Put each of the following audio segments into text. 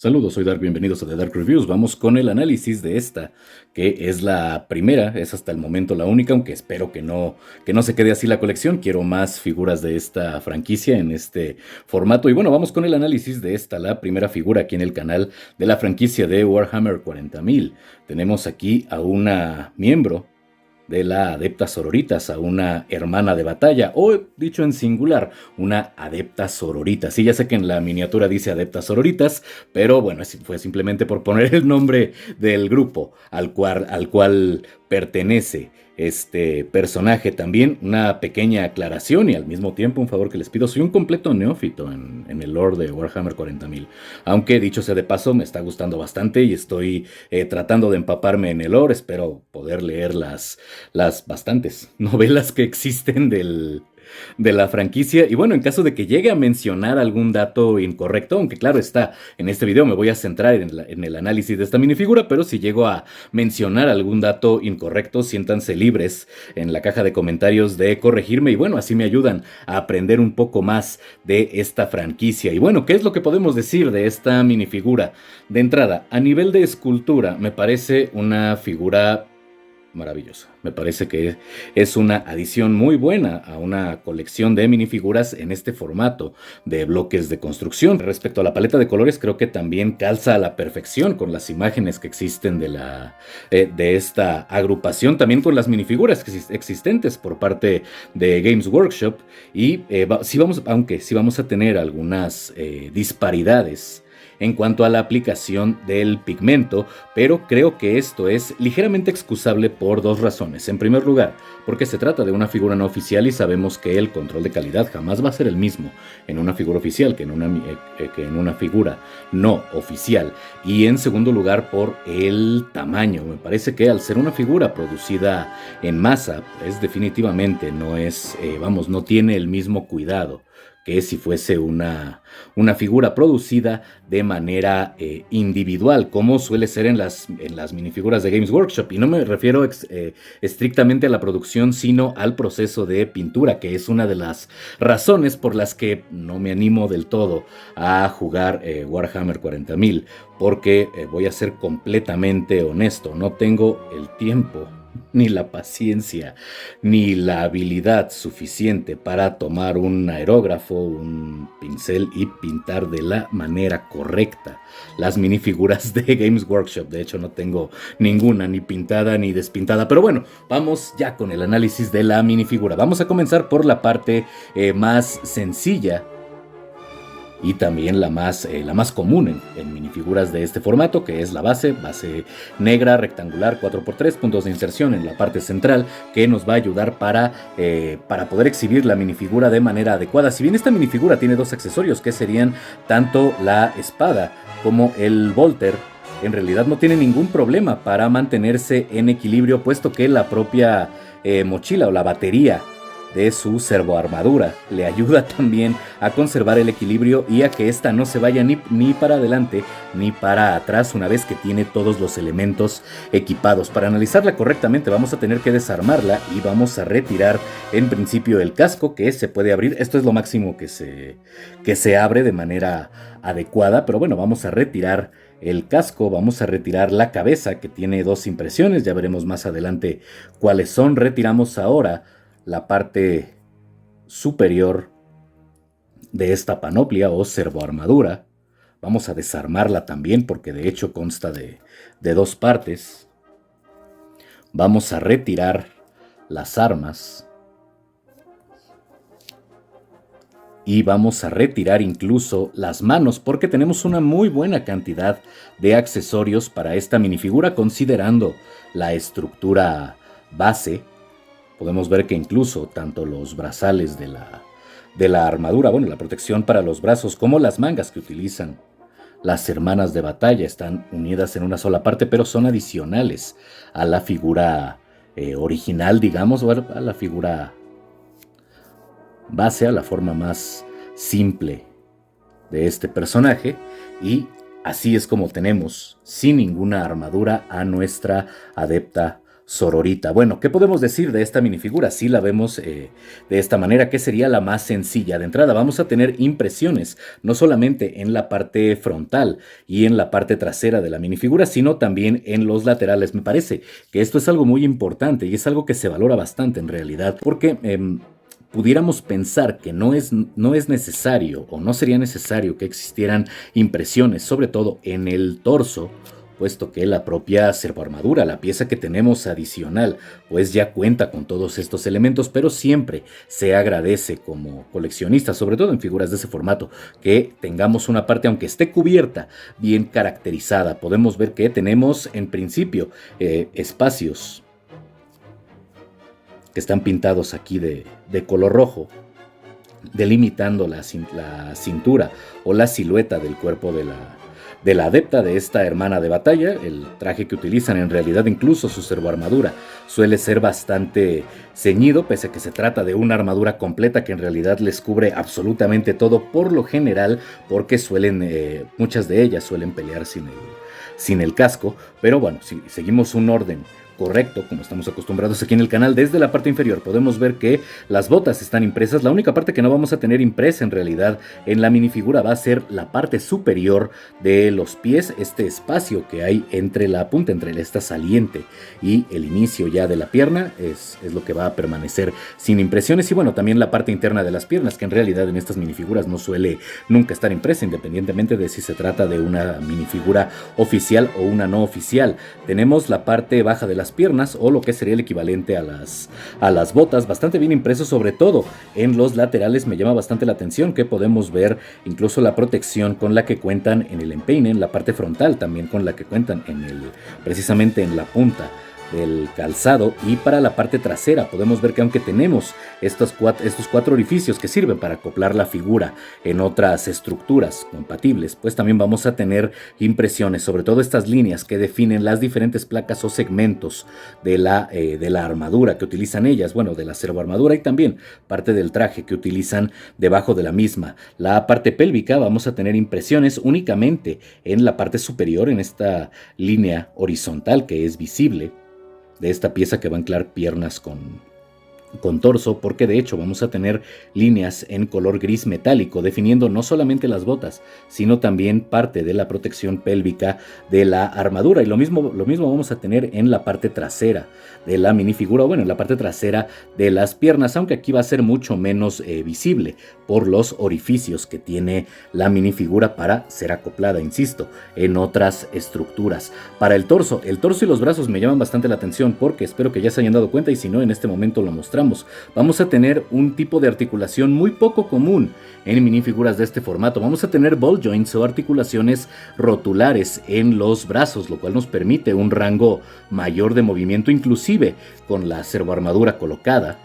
Saludos, soy Dark, bienvenidos a The Dark Reviews. Vamos con el análisis de esta, que es la primera, es hasta el momento la única, aunque espero que no se quede así la colección. Quiero más figuras de esta franquicia en este formato. Y bueno, vamos con el análisis de esta, la primera figura aquí en el canal de la franquicia de Warhammer 40.000. Tenemos aquí a una miembro de la adepta sororitas, a una hermana de batalla, o dicho en singular, una adepta sororita. Sí, ya sé que en la miniatura dice adepta sororitas, pero bueno, fue simplemente por poner el nombre del grupo al cual pertenece este personaje. También una pequeña aclaración y al mismo tiempo un favor que les pido. Soy un completo neófito en el lore de Warhammer 40.000. Aunque dicho sea de paso, me está gustando bastante y estoy tratando de empaparme en el lore. Espero poder leer las bastantes novelas que existen de la franquicia. Y bueno, en caso de que llegue a mencionar algún dato incorrecto, aunque claro está, en este video me voy a centrar en el análisis de esta minifigura, pero si llego a mencionar algún dato incorrecto, siéntanse libres en la caja de comentarios de corregirme y bueno, así me ayudan a aprender un poco más de esta franquicia. Y bueno, ¿qué es lo que podemos decir de esta minifigura? De entrada, a nivel de escultura, me parece una figura maravillosa. Me parece que es una adición muy buena a una colección de minifiguras en este formato de bloques de construcción. Respecto a la paleta de colores, creo que también calza a la perfección con las imágenes que existen de esta agrupación, también con las minifiguras existentes por parte de Games Workshop. Y aunque sí vamos a tener algunas disparidades en cuanto a la aplicación del pigmento, pero creo que esto es ligeramente excusable por dos razones. En primer lugar, porque se trata de una figura no oficial y sabemos que el control de calidad jamás va a ser el mismo en una figura oficial que en una figura no oficial. Y en segundo lugar, por el tamaño. Me parece que al ser una figura producida en masa, definitivamente no tiene el mismo cuidado que si fuese una figura producida de manera individual, como suele ser en las minifiguras de Games Workshop. Y no me refiero estrictamente a la producción, sino al proceso de pintura, que es una de las razones por las que no me animo del todo a jugar Warhammer 40.000, porque voy a ser completamente honesto, no tengo el tiempo ni la paciencia, ni la habilidad suficiente para tomar un aerógrafo, un pincel y pintar de la manera correcta las minifiguras de Games Workshop. De hecho, no tengo ninguna, ni pintada ni despintada. Pero bueno, vamos ya con el análisis de la minifigura. Vamos a comenzar por la parte más sencilla y también la más común en minifiguras de este formato, que es la base negra, rectangular, 4x3, puntos de inserción en la parte central, que nos va a ayudar para poder exhibir la minifigura de manera adecuada. Si bien esta minifigura tiene dos accesorios, que serían tanto la espada como el volter, en realidad no tiene ningún problema para mantenerse en equilibrio, puesto que la propia mochila o la batería de su servoarmadura le ayuda también a conservar el equilibrio y a que ésta no se vaya ni para adelante ni para atrás una vez que tiene todos los elementos equipados. Para analizarla correctamente vamos a tener que desarmarla y vamos a retirar en principio el casco, que se puede abrir. Esto es lo máximo que se abre de manera adecuada, pero bueno, vamos a retirar el casco, vamos a retirar la cabeza, que tiene dos impresiones, ya veremos más adelante cuáles son. Retiramos ahora la parte superior de esta panoplia o servoarmadura. Vamos a desarmarla también, porque de hecho consta de dos partes. Vamos a retirar las armas y vamos a retirar incluso las manos, porque tenemos una muy buena cantidad de accesorios para esta minifigura, considerando la estructura base. Podemos ver que incluso tanto los brazales de la armadura, bueno, la protección para los brazos, como las mangas que utilizan las hermanas de batalla están unidas en una sola parte, pero son adicionales a la figura original, digamos, o a la figura base, a la forma más simple de este personaje. Y así es como tenemos, sin ninguna armadura, a nuestra adepta sororita. Bueno, ¿qué podemos decir de esta minifigura? Si la vemos de esta manera, que sería la más sencilla. De entrada vamos a tener impresiones, no solamente en la parte frontal y en la parte trasera de la minifigura, sino también en los laterales. Me parece que esto es algo muy importante y es algo que se valora bastante en realidad, porque pudiéramos pensar que no es necesario o no sería necesario que existieran impresiones, sobre todo en el torso, puesto que la propia servoarmadura, la pieza que tenemos adicional, pues ya cuenta con todos estos elementos, pero siempre se agradece como coleccionista, sobre todo en figuras de ese formato, que tengamos una parte, aunque esté cubierta, bien caracterizada. Podemos ver que tenemos en principio espacios que están pintados aquí de color rojo, delimitando la cintura o la silueta del cuerpo de la adepta, de esta hermana de batalla. El traje que utilizan, en realidad incluso su servoarmadura, suele ser bastante ceñido, pese a que se trata de una armadura completa que en realidad les cubre absolutamente todo, por lo general, porque muchas de ellas suelen pelear sin el casco. Pero bueno, si seguimos un orden correcto, como estamos acostumbrados aquí en el canal, desde la parte inferior podemos ver que las botas están impresas. La única parte que no vamos a tener impresa en realidad en la minifigura va a ser la parte superior de los pies, este espacio que hay entre la punta, entre esta saliente y el inicio ya de la pierna, es lo que va a permanecer sin impresiones. Y bueno, también la parte interna de las piernas, que en realidad en estas minifiguras no suele nunca estar impresa, independientemente de si se trata de una minifigura oficial o una no oficial. Tenemos la parte baja de las piernas, o lo que sería el equivalente a las botas, bastante bien impreso, sobre todo en los laterales. Me llama bastante la atención que podemos ver incluso la protección con la que cuentan en el empeine, en la parte frontal, también con la que cuentan precisamente en la punta del calzado. Y para la parte trasera podemos ver que aunque tenemos estos cuatro orificios que sirven para acoplar la figura en otras estructuras compatibles, pues también vamos a tener impresiones, sobre todo estas líneas que definen las diferentes placas o segmentos de la armadura que utilizan ellas, bueno, de la servoarmadura, y también parte del traje que utilizan debajo de la misma. La parte pélvica vamos a tener impresiones únicamente en la parte superior, en esta línea horizontal que es visible de esta pieza que va a anclar piernas con torso, porque de hecho vamos a tener líneas en color gris metálico definiendo no solamente las botas, sino también parte de la protección pélvica de la armadura. Y lo mismo vamos a tener en la parte trasera de la minifigura, o bueno, en la parte trasera de las piernas, aunque aquí va a ser mucho menos visible por los orificios que tiene la minifigura para ser acoplada, insisto, en otras estructuras. Para el torso y los brazos me llaman bastante la atención, porque espero que ya se hayan dado cuenta, y si no, en este momento lo mostramos. Vamos a tener un tipo de articulación muy poco común en minifiguras de este formato. Vamos a tener ball joints, o articulaciones rotulares en los brazos, lo cual nos permite un rango mayor de movimiento, inclusive con la servoarmadura colocada.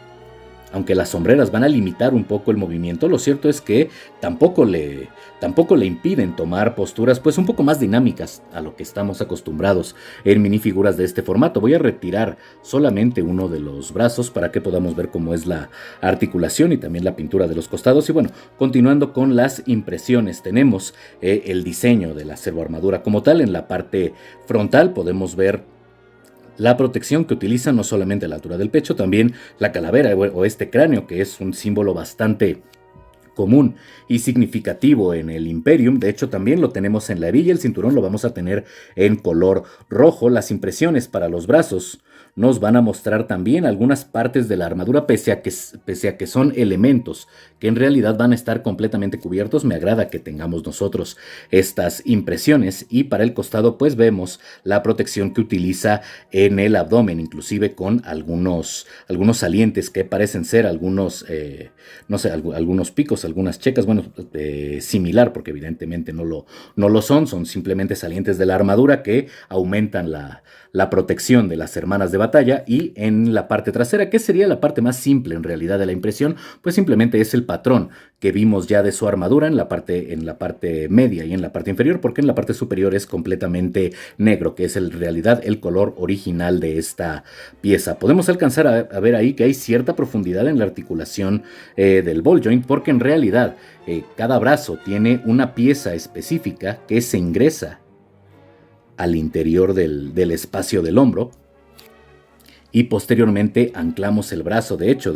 Aunque las sombreras van a limitar un poco el movimiento, lo cierto es que tampoco le impiden tomar posturas pues un poco más dinámicas a lo que estamos acostumbrados en minifiguras de este formato. Voy a retirar solamente uno de los brazos para que podamos ver cómo es la articulación y también la pintura de los costados. Y bueno, continuando con las impresiones, tenemos el diseño de la servoarmadura como tal. En la parte frontal podemos ver la protección que utiliza, no solamente a la altura del pecho, también la calavera o este cráneo, que es un símbolo bastante común y significativo en el Imperium. De hecho, también lo tenemos en la hebilla. El cinturón lo vamos a tener en color rojo. Las impresiones para los brazos nos van a mostrar también algunas partes de la armadura, pese a que son elementos que en realidad van a estar completamente cubiertos. Me agrada que tengamos nosotros estas impresiones. Y para el costado pues vemos la protección que utiliza en el abdomen, inclusive con algunos salientes que parecen ser algunos picos, algunas checas, bueno, similar, porque evidentemente no lo son simplemente salientes de la armadura que aumentan la protección de las hermanas de batalla. Y en la parte trasera, que sería la parte más simple en realidad de la impresión, pues simplemente es el patrón que vimos ya de su armadura en la parte media y en la parte inferior, porque en la parte superior es completamente negro, que es en realidad el color original de esta pieza. Podemos alcanzar a ver ahí que hay cierta profundidad en la articulación del ball joint, porque en realidad cada brazo tiene una pieza específica que se ingresa al interior del espacio del hombro, y posteriormente anclamos el brazo. De hecho,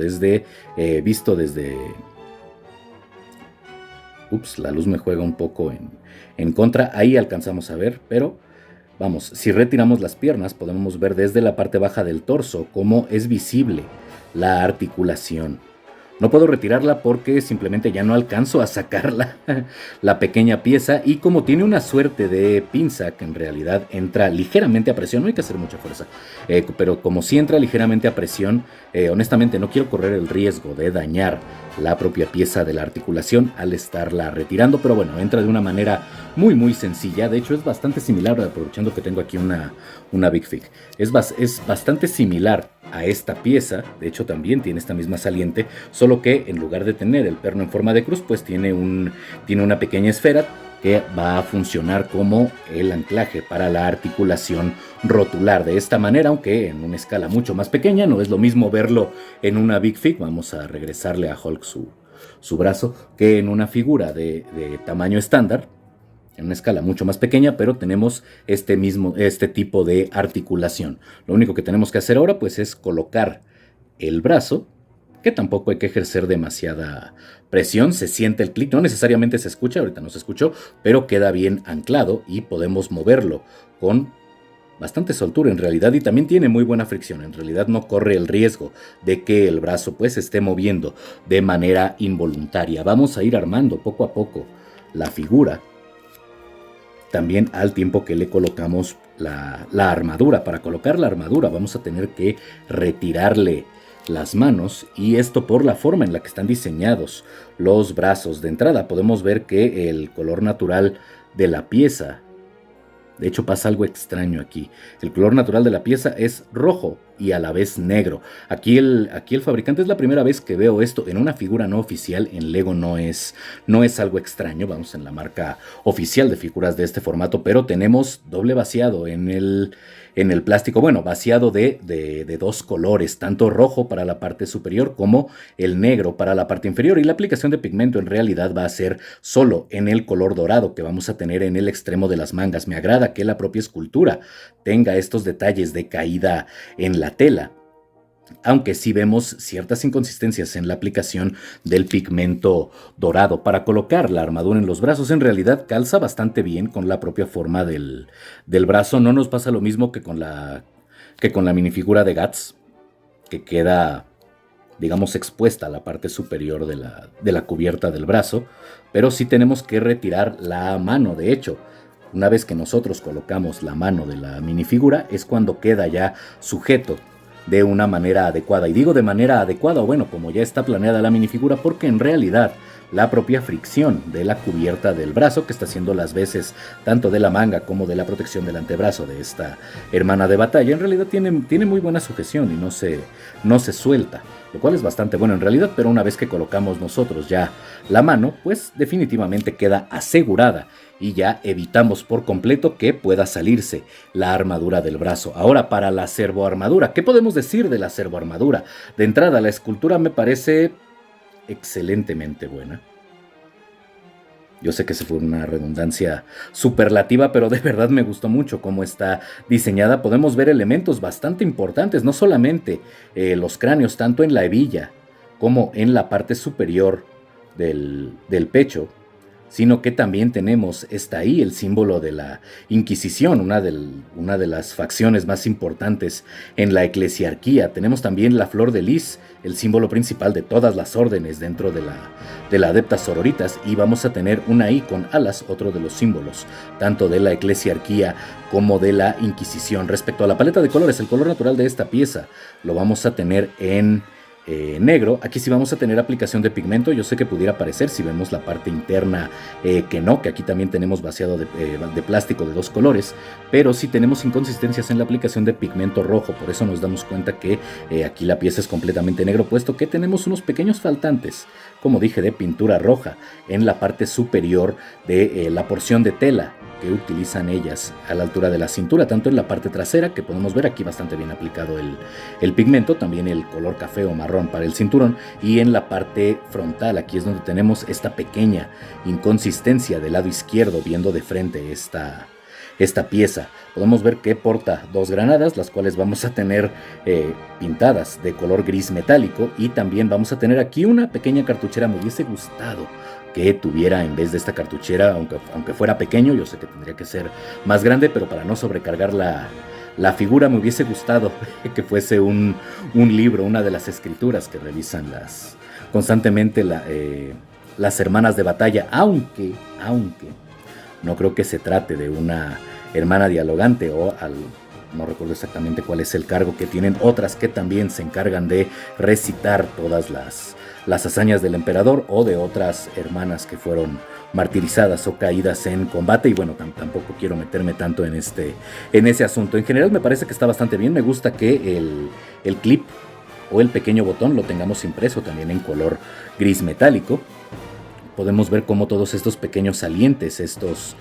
visto desde... La luz me juega un poco en contra. Ahí alcanzamos a ver, pero vamos, si retiramos las piernas podemos ver desde la parte baja del torso cómo es visible la articulación. No puedo retirarla porque simplemente ya no alcanzo a sacar la pequeña pieza, y como tiene una suerte de pinza que en realidad entra ligeramente a presión, no hay que hacer mucha fuerza, pero como si entra ligeramente a presión, honestamente no quiero correr el riesgo de dañar la propia pieza de la articulación al estarla retirando, pero bueno, entra de una manera muy muy sencilla. De hecho es bastante similar, aprovechando que tengo aquí una Big Fig, es bastante similar a esta pieza. De hecho también tiene esta misma saliente, solo que en lugar de tener el perno en forma de cruz, pues tiene una pequeña esfera que va a funcionar como el anclaje para la articulación rotular. De esta manera, aunque en una escala mucho más pequeña, no es lo mismo verlo en una Big Fig, vamos a regresarle a Hulk su brazo, que en una figura de tamaño estándar, en una escala mucho más pequeña, pero tenemos este tipo de articulación. Lo único que tenemos que hacer ahora pues es colocar el brazo, que tampoco hay que ejercer demasiada presión. Se siente el clic, no necesariamente se escucha, ahorita no se escuchó, pero queda bien anclado y podemos moverlo con bastante soltura en realidad, y también tiene muy buena fricción. En realidad no corre el riesgo de que el brazo pues se esté moviendo de manera involuntaria. Vamos a ir armando poco a poco la figura, también al tiempo que le colocamos la armadura. Para colocar la armadura vamos a tener que retirarle las manos, y esto por la forma en la que están diseñados los brazos. De entrada podemos ver que el color natural de la pieza, de hecho pasa algo extraño aquí, el color natural de la pieza es rojo y a la vez negro. Aquí el fabricante, es la primera vez que veo esto en una figura no oficial. En Lego no es algo extraño, vamos, en la marca oficial de figuras de este formato, pero tenemos doble vaciado en el plástico. Bueno, vaciado de dos colores, tanto rojo para la parte superior como el negro para la parte inferior, y la aplicación de pigmento en realidad va a ser solo en el color dorado que vamos a tener en el extremo de las mangas. Me agrada que la propia escultura tenga estos detalles de caída en la tela, aunque sí vemos ciertas inconsistencias en la aplicación del pigmento dorado. Para colocar la armadura en los brazos, en realidad calza bastante bien con la propia forma del brazo. No nos pasa lo mismo que con la minifigura de Guts, que queda, digamos, expuesta a la parte superior de la cubierta del brazo, pero sí tenemos que retirar la mano. De hecho, una vez que nosotros colocamos la mano de la minifigura es cuando queda ya sujeto de una manera adecuada. Y digo de manera adecuada, o bueno, como ya está planeada la minifigura, porque en realidad la propia fricción de la cubierta del brazo, que está haciendo las veces tanto de la manga como de la protección del antebrazo de esta hermana de batalla, en realidad tiene muy buena sujeción y no se suelta, lo cual es bastante bueno en realidad. Pero una vez que colocamos nosotros ya la mano, pues definitivamente queda asegurada y ya evitamos por completo que pueda salirse la armadura del brazo. Ahora, para la servoarmadura, ¿qué podemos decir de la servoarmadura? De entrada, la escultura me parece excelentemente buena. Yo sé que se fue una redundancia superlativa, pero de verdad me gustó mucho cómo está diseñada. Podemos ver elementos bastante importantes, no solamente los cráneos, tanto en la hebilla como en la parte superior del pecho, sino que también tenemos, está ahí el símbolo de la Inquisición, una de las facciones más importantes en la eclesiarquía. Tenemos también la flor de lis, el símbolo principal de todas las órdenes dentro de la Adeptas Sororitas, y vamos a tener una I con alas, otro de los símbolos tanto de la eclesiarquía como de la Inquisición. Respecto a la paleta de colores, el color natural de esta pieza lo vamos a tener en negro. Aquí sí vamos a tener aplicación de pigmento. Yo sé que pudiera parecer, si vemos la parte interna, que no, que aquí también tenemos vaciado de plástico de dos colores, pero sí tenemos inconsistencias en la aplicación de pigmento rojo. Por eso nos damos cuenta que aquí la pieza es completamente negro, puesto que tenemos unos pequeños faltantes, como dije, de pintura roja en la parte superior de la porción de tela que utilizan ellas a la altura de la cintura, tanto en la parte trasera, que podemos ver aquí bastante bien aplicado el pigmento, también el color café o marrón para el cinturón, y en la parte frontal, aquí es donde tenemos esta pequeña inconsistencia del lado izquierdo, viendo de frente esta pieza. Podemos ver que porta 2 granadas, las cuales vamos a tener pintadas de color gris metálico, y también vamos a tener aquí una pequeña cartuchera. Me hubiese gustado que tuviera, en vez de esta cartuchera, aunque fuera pequeño, yo sé que tendría que ser más grande, pero para no sobrecargar la figura, me hubiese gustado que fuese un libro, una de las escrituras que revisan constantemente las hermanas de batalla, aunque no creo que se trate de una hermana dialogante, no recuerdo exactamente cuál es el cargo que tienen otras que también se encargan de recitar todas las hazañas del emperador, o de otras hermanas que fueron martirizadas o caídas en combate. Y bueno, tampoco quiero meterme tanto en ese asunto. En general me parece que está bastante bien. Me gusta que el clip o el pequeño botón lo tengamos impreso también en color gris metálico. Podemos ver cómo todos estos pequeños salientes, estos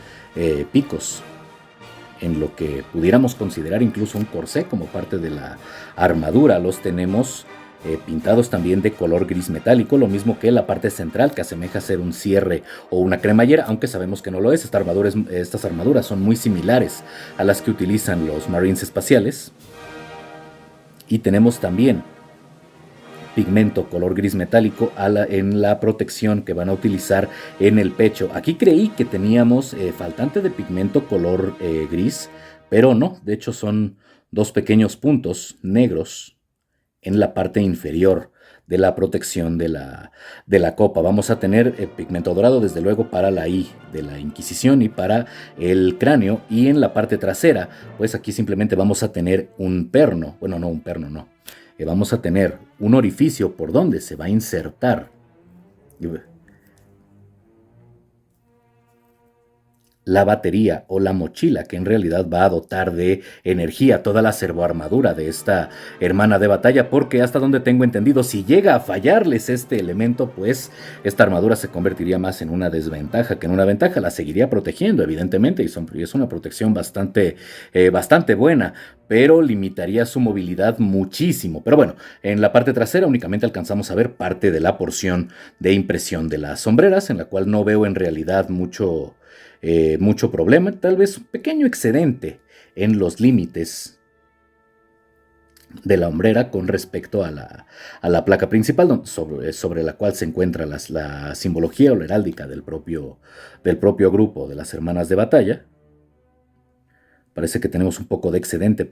picos, en lo que pudiéramos considerar incluso un corsé como parte de la armadura, los tenemos pintados también de color gris metálico, lo mismo que la parte central, que asemeja ser un cierre o una cremallera, aunque sabemos que no lo es. Estas armaduras son muy similares a las que utilizan los Marines espaciales. Y tenemos también pigmento color gris metálico en la protección que van a utilizar en el pecho. Aquí creí que teníamos faltante de pigmento color gris, pero no. De hecho son 2 pequeños puntos negros en la parte inferior de la protección de la copa. Vamos a tener pigmento dorado, desde luego, para la I de la Inquisición y para el cráneo. Y en la parte trasera, pues aquí simplemente vamos a tener un perno. Bueno, no, un perno no. Vamos a tener un orificio por donde se va a insertar la batería o la mochila, que en realidad va a dotar de energía toda la servoarmadura de esta hermana de batalla, porque hasta donde tengo entendido, si llega a fallarles este elemento, pues esta armadura se convertiría más en una desventaja que en una ventaja. La seguiría protegiendo, evidentemente, y es una protección bastante buena, pero limitaría su movilidad muchísimo. Pero bueno, en la parte trasera únicamente alcanzamos a ver parte de la porción de impresión de las sombreras, en la cual no veo en realidad mucho problema. Tal vez un pequeño excedente en los límites de la hombrera con respecto a la placa principal, sobre la cual se encuentra la simbología o la heráldica del propio grupo de las hermanas de batalla. Parece que tenemos un poco de excedente de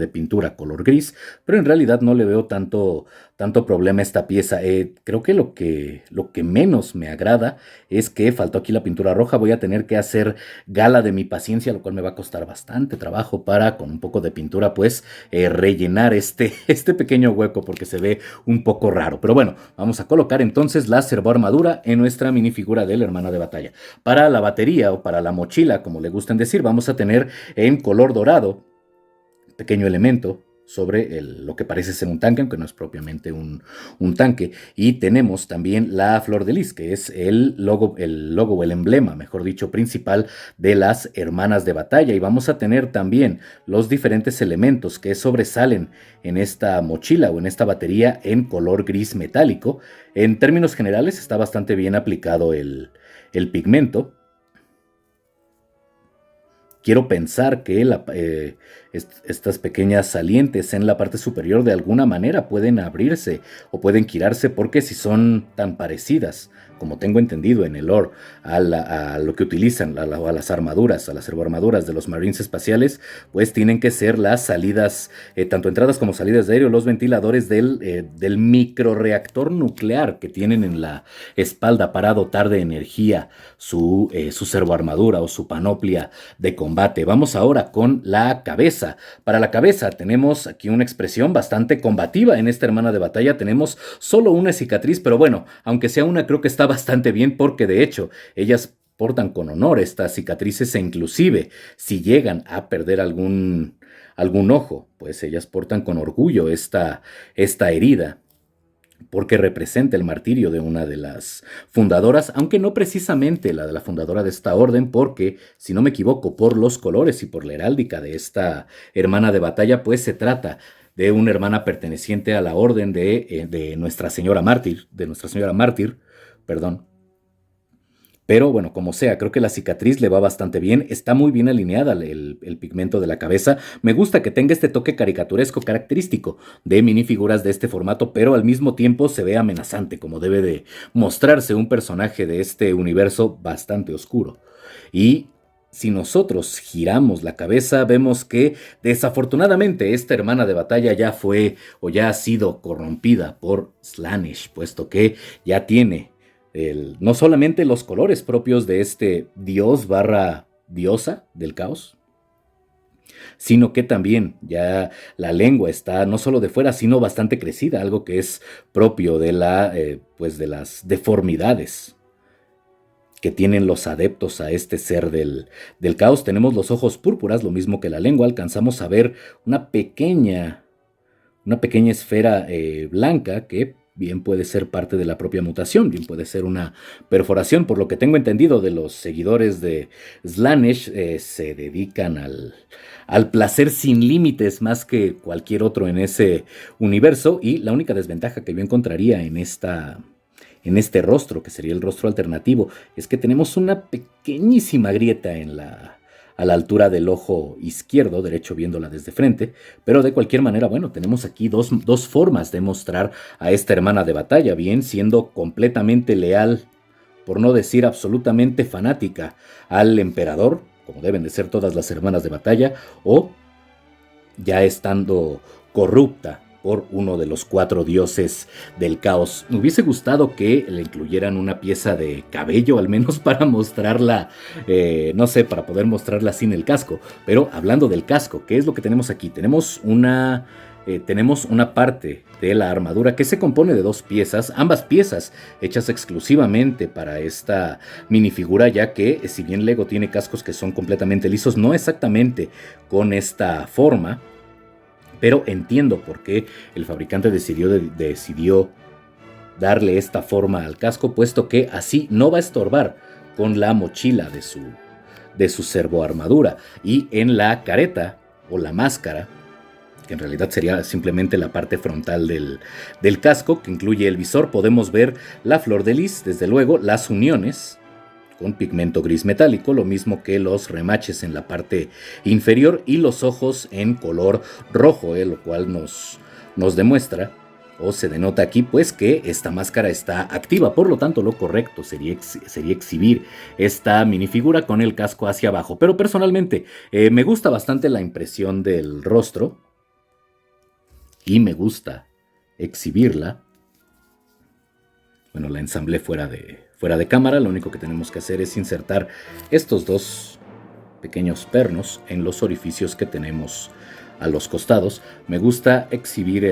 pintura color gris, pero en realidad no le veo tanto problema a esta pieza. Creo que lo que menos me agrada es que faltó aquí la pintura roja. Voy a tener que hacer gala de mi paciencia, lo cual me va a costar bastante trabajo para, con un poco de pintura, pues rellenar este pequeño hueco, porque se ve un poco raro. Pero bueno, vamos a colocar entonces la servoarmadura en nuestra minifigura de la hermana de batalla. Para la batería o para la mochila, como le gustan decir, vamos a tener en color dorado, pequeño elemento sobre lo que parece ser un tanque, aunque no es propiamente un tanque. Y tenemos también la flor de lis, que es el logo o el emblema, mejor dicho, principal de las hermanas de batalla. Y vamos a tener también los diferentes elementos que sobresalen en esta mochila o en esta batería en color gris metálico. En términos generales está bastante bien aplicado el pigmento. Quiero pensar que estas pequeñas salientes en la parte superior de alguna manera pueden abrirse o pueden girarse, porque si son tan parecidas, como tengo entendido en el lore, a lo que utilizan, a las armaduras, a las servoarmaduras de los Marines espaciales, pues tienen que ser las salidas, tanto entradas como salidas de aire, los ventiladores del microreactor nuclear que tienen en la espalda para dotar de energía su servoarmadura o su panoplia de combate. Vamos ahora con la cabeza. Para la cabeza tenemos aquí una expresión bastante combativa. En esta hermana de batalla tenemos solo una cicatriz, pero bueno, aunque sea una, creo que está bastante bien, porque de hecho ellas portan con honor estas cicatrices, e inclusive si llegan a perder algún ojo, pues ellas portan con orgullo esta herida, porque representa el martirio de una de las fundadoras, aunque no precisamente la de la fundadora de esta orden, porque, si no me equivoco, por los colores y por la heráldica de esta hermana de batalla, pues se trata de una hermana perteneciente a la orden de Nuestra Señora Mártir, perdón. Pero bueno, como sea, creo que la cicatriz le va bastante bien. Está muy bien alineada el pigmento de la cabeza. Me gusta que tenga este toque caricaturesco característico de minifiguras de este formato, pero al mismo tiempo se ve amenazante, como debe de mostrarse un personaje de este universo bastante oscuro. Y si nosotros giramos la cabeza, vemos que desafortunadamente esta hermana de batalla ya fue o ya ha sido corrompida por Slaanesh, puesto que ya tiene no solamente los colores propios de este dios barra diosa del caos, sino que también ya la lengua está no solo de fuera, sino bastante crecida, algo que es propio de pues de las deformidades que tienen los adeptos a este ser del caos. Tenemos los ojos púrpuras, lo mismo que la lengua. Alcanzamos a ver una pequeña esfera blanca que bien puede ser parte de la propia mutación, bien puede ser una perforación. Por lo que tengo entendido de los seguidores de Slaanesh, se dedican al placer sin límites más que cualquier otro en ese universo. Y la única desventaja que yo encontraría en este rostro, que sería el rostro alternativo, es que tenemos una pequeñísima grieta a la altura del ojo izquierdo, derecho viéndola desde frente, pero de cualquier manera, bueno, tenemos aquí dos formas de mostrar a esta hermana de batalla, bien siendo completamente leal, por no decir absolutamente fanática, al emperador, como deben de ser todas las hermanas de batalla, o ya estando corrupta por uno de los 4 dioses del caos. Me hubiese gustado que le incluyeran una pieza de cabello, al menos para mostrarla, no sé, para poder mostrarla sin el casco. Pero hablando del casco, ¿qué es lo que tenemos aquí? Tenemos una parte de la armadura que se compone de 2 piezas, ambas piezas hechas exclusivamente para esta minifigura, ya que si bien Lego tiene cascos que son completamente lisos, no exactamente con esta forma, pero entiendo por qué el fabricante decidió darle esta forma al casco, puesto que así no va a estorbar con la mochila de su servoarmadura. Y en la careta o la máscara, que en realidad sería simplemente la parte frontal del casco, que incluye el visor, podemos ver la flor de lis, desde luego, las uniones con pigmento gris metálico, lo mismo que los remaches en la parte inferior y los ojos en color rojo, lo cual nos demuestra o se denota aquí pues que esta máscara está activa. Por lo tanto, lo correcto sería exhibir esta minifigura con el casco hacia abajo. Pero personalmente me gusta bastante la impresión del rostro y me gusta exhibirla. Bueno, la ensamblé fuera de cámara. Lo único que tenemos que hacer es insertar estos 2 pequeños pernos en los orificios que tenemos a los costados. Me gusta exhibir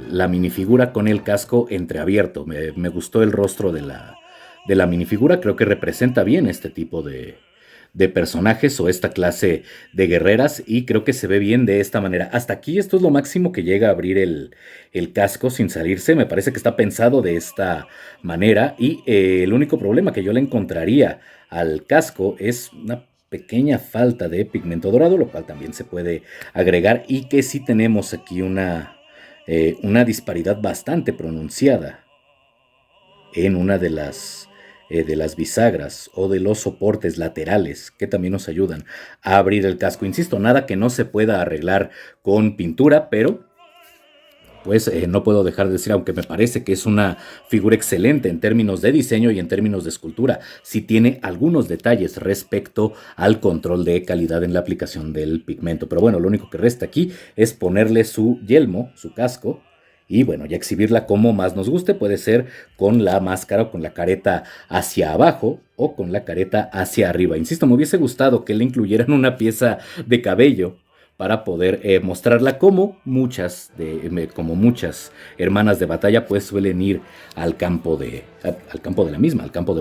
la minifigura con el casco entreabierto. Me gustó el rostro de la minifigura. Creo que representa bien este tipo de personajes o esta clase de guerreras, y creo que se ve bien de esta manera. Hasta aquí esto es lo máximo que llega a abrir el casco sin salirse. Me parece que está pensado de esta manera, y el único problema que yo le encontraría al casco es una pequeña falta de pigmento dorado, lo cual también se puede agregar, y que sí tenemos aquí una disparidad bastante pronunciada en una de las bisagras o de los soportes laterales, que también nos ayudan a abrir el casco. Insisto, nada que no se pueda arreglar con pintura, pero pues no puedo dejar de decir, aunque me parece que es una figura excelente en términos de diseño y en términos de escultura, sí tiene algunos detalles respecto al control de calidad en la aplicación del pigmento. Pero bueno, lo único que resta aquí es ponerle su yelmo, su casco, y bueno, ya exhibirla como más nos guste. Puede ser con la máscara o con la careta hacia abajo o con la careta hacia arriba. Insisto, me hubiese gustado que le incluyeran una pieza de cabello para poder mostrarla, como muchas hermanas de batalla pues suelen ir al campo de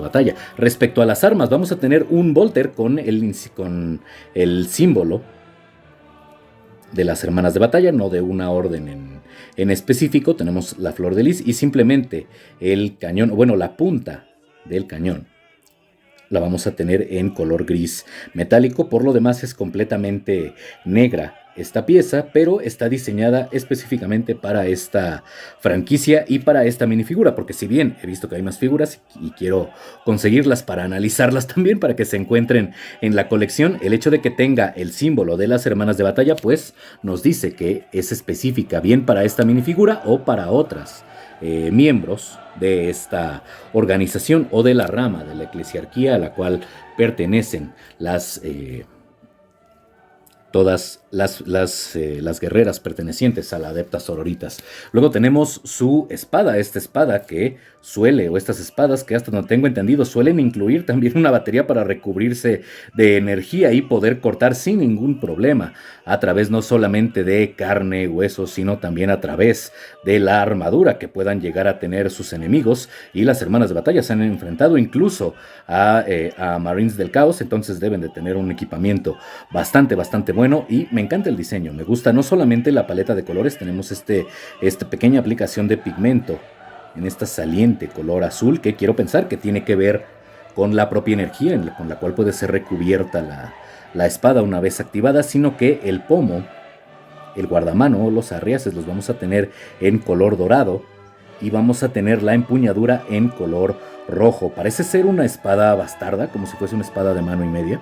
batalla. Respecto a las armas, vamos a tener un Volter con el símbolo de las hermanas de batalla, no de una orden en específico. Tenemos la flor de lis y simplemente el cañón, bueno, la punta del cañón la vamos a tener en color gris metálico. Por lo demás es completamente negra esta pieza, pero está diseñada específicamente para esta franquicia y para esta minifigura, porque si bien he visto que hay más figuras y quiero conseguirlas para analizarlas también, para que se encuentren en la colección, el hecho de que tenga el símbolo de las hermanas de batalla, pues nos dice que es específica bien para esta minifigura o para otras miembros de esta organización o de la rama de la eclesiarquía a la cual pertenecen todas las guerreras pertenecientes a la Adeptas Sororitas. Luego tenemos su espada, esta espada que suele, o estas espadas que hasta no tengo entendido, suelen incluir también una batería para recubrirse de energía y poder cortar sin ningún problema, a través no solamente de carne, huesos, sino también a través de la armadura que puedan llegar a tener sus enemigos. Y las hermanas de batalla se han enfrentado incluso a Marines del Caos, entonces deben de tener un equipamiento bastante bueno, y me encanta el diseño, me gusta no solamente la paleta de colores, tenemos esta pequeña aplicación de pigmento en esta saliente color azul que quiero pensar que tiene que ver con la propia energía con la cual puede ser recubierta la espada una vez activada, sino que el pomo, el guardamano o los arriaces los vamos a tener en color dorado y vamos a tener la empuñadura en color rojo. Parece ser una espada bastarda, como si fuese una espada de mano y media.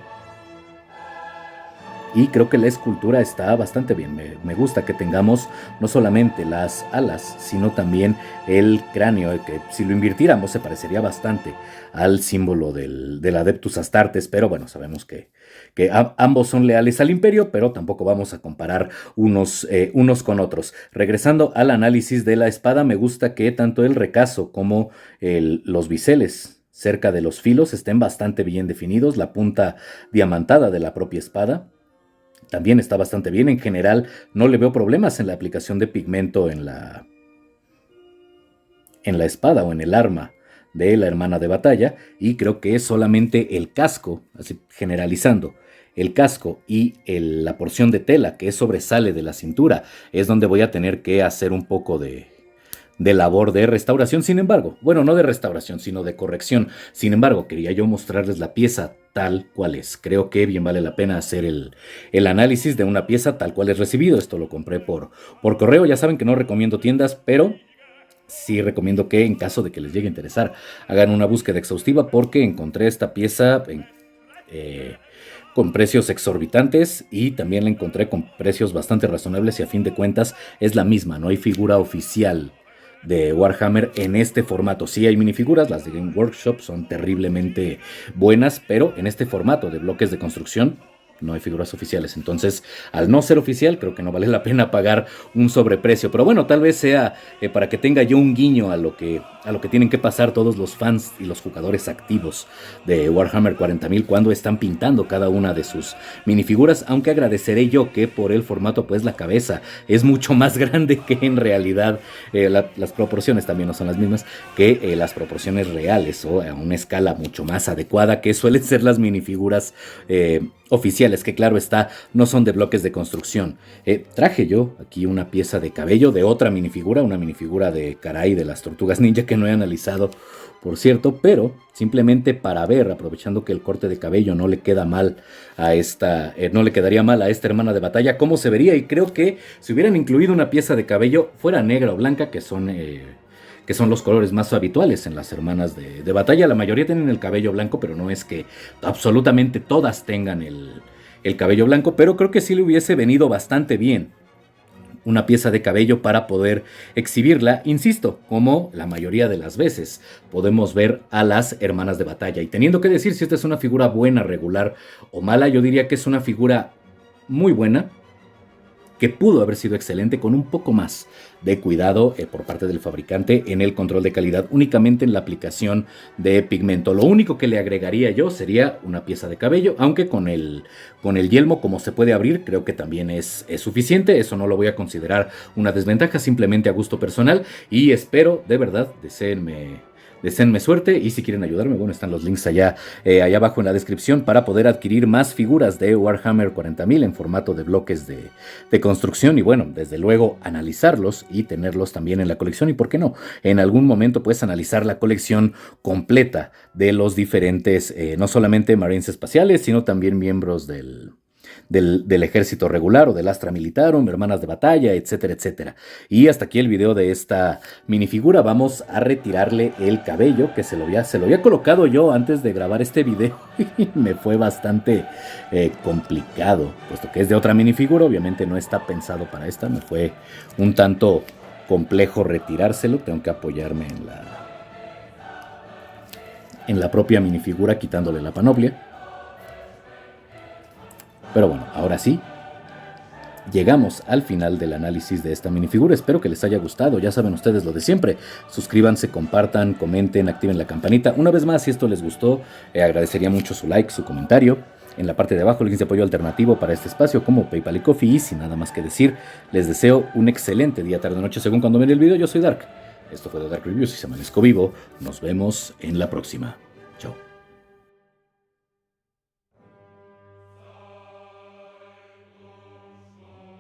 Y creo que la escultura está bastante bien. Me gusta que tengamos no solamente las alas, sino también el cráneo, que si lo invirtiéramos se parecería bastante al símbolo del Adeptus Astartes, pero bueno, sabemos que ambos son leales al imperio, pero tampoco vamos a comparar unos con otros. Regresando al análisis de la espada, me gusta que tanto el recazo como los biseles cerca de los filos estén bastante bien definidos, la punta diamantada de la propia espada también está bastante bien. En general, no le veo problemas en la aplicación de pigmento en la espada o en el arma de la hermana de batalla. Y creo que es solamente el casco, así generalizando, el casco y la porción de tela que sobresale de la cintura es donde voy a tener que hacer un poco de labor de restauración. Sin embargo, bueno, no de restauración, sino de corrección. Sin embargo, quería yo mostrarles la pieza tal cual es. Creo que bien vale la pena hacer el análisis de una pieza tal cual es recibido. Esto lo compré por correo. Ya saben que no recomiendo tiendas, pero sí recomiendo que en caso de que les llegue a interesar, hagan una búsqueda exhaustiva, porque encontré esta pieza con precios exorbitantes y también la encontré con precios bastante razonables y a fin de cuentas es la misma. No hay figura oficial de Warhammer en este formato. Sí hay minifiguras, las de Game Workshop son terriblemente buenas, pero en este formato de bloques de construcción no hay figuras oficiales. Entonces, al no ser oficial, creo que no vale la pena pagar un sobreprecio. Pero bueno, tal vez sea para que tenga yo un guiño a lo que tienen que pasar todos los fans y los jugadores activos de Warhammer 40.000 cuando están pintando cada una de sus minifiguras. Aunque agradeceré yo que por el formato, pues la cabeza es mucho más grande que en realidad las proporciones también no son las mismas que las proporciones reales, o a una escala mucho más adecuada que suelen ser las minifiguras oficiales, que claro está, no son de bloques de construcción. Traje yo aquí una pieza de cabello de otra minifigura, una minifigura de Karai de las Tortugas Ninja que no he analizado, por cierto, pero simplemente para ver, aprovechando que el corte de cabello no le queda mal a no le quedaría mal a esta hermana de batalla, cómo se vería. Y creo que si hubieran incluido una pieza de cabello, fuera negra o blanca, que son los colores más habituales en las hermanas de batalla. La mayoría tienen el cabello blanco, pero no es que absolutamente todas tengan el cabello blanco, pero creo que sí le hubiese venido bastante bien una pieza de cabello para poder exhibirla, insisto, como la mayoría de las veces podemos ver a las hermanas de batalla. Y teniendo que decir si esta es una figura buena, regular o mala, yo diría que es una figura muy buena, que pudo haber sido excelente con un poco más de cuidado por parte del fabricante en el control de calidad, únicamente en la aplicación de pigmento. Lo único que le agregaría yo sería una pieza de cabello, aunque con el yelmo, como se puede abrir, creo que también es suficiente. Eso no lo voy a considerar una desventaja, simplemente a gusto personal, y espero, de verdad, deseenme suerte, y si quieren ayudarme, bueno, están los links allá abajo en la descripción para poder adquirir más figuras de Warhammer 40.000 en formato de bloques de construcción, y bueno, desde luego analizarlos y tenerlos también en la colección, y por qué no, en algún momento puedes analizar la colección completa de los diferentes, no solamente Marines espaciales, sino también miembros del ejército regular o del Astra Militarum, hermanas de batalla, etcétera, etcétera. Y hasta aquí el video de esta minifigura. Vamos a retirarle el cabello, que se lo había colocado yo antes de grabar este video y me fue bastante complicado, puesto que es de otra minifigura, obviamente no está pensado para esta, me fue un tanto complejo retirárselo, tengo que apoyarme en la propia minifigura quitándole la panoplia. Pero bueno, ahora sí, llegamos al final del análisis de esta minifigura. Espero que les haya gustado. Ya saben ustedes lo de siempre. Suscríbanse, compartan, comenten, activen la campanita. Una vez más, si esto les gustó, agradecería mucho su like, su comentario. En la parte de abajo, links de apoyo alternativo para este espacio como PayPal y Ko-fi. Y sin nada más que decir, les deseo un excelente día, tarde o noche según cuando ven el video. Yo soy Dark. Esto fue The Dark Reviews y se amanezco vivo. Nos vemos en la próxima. Chao.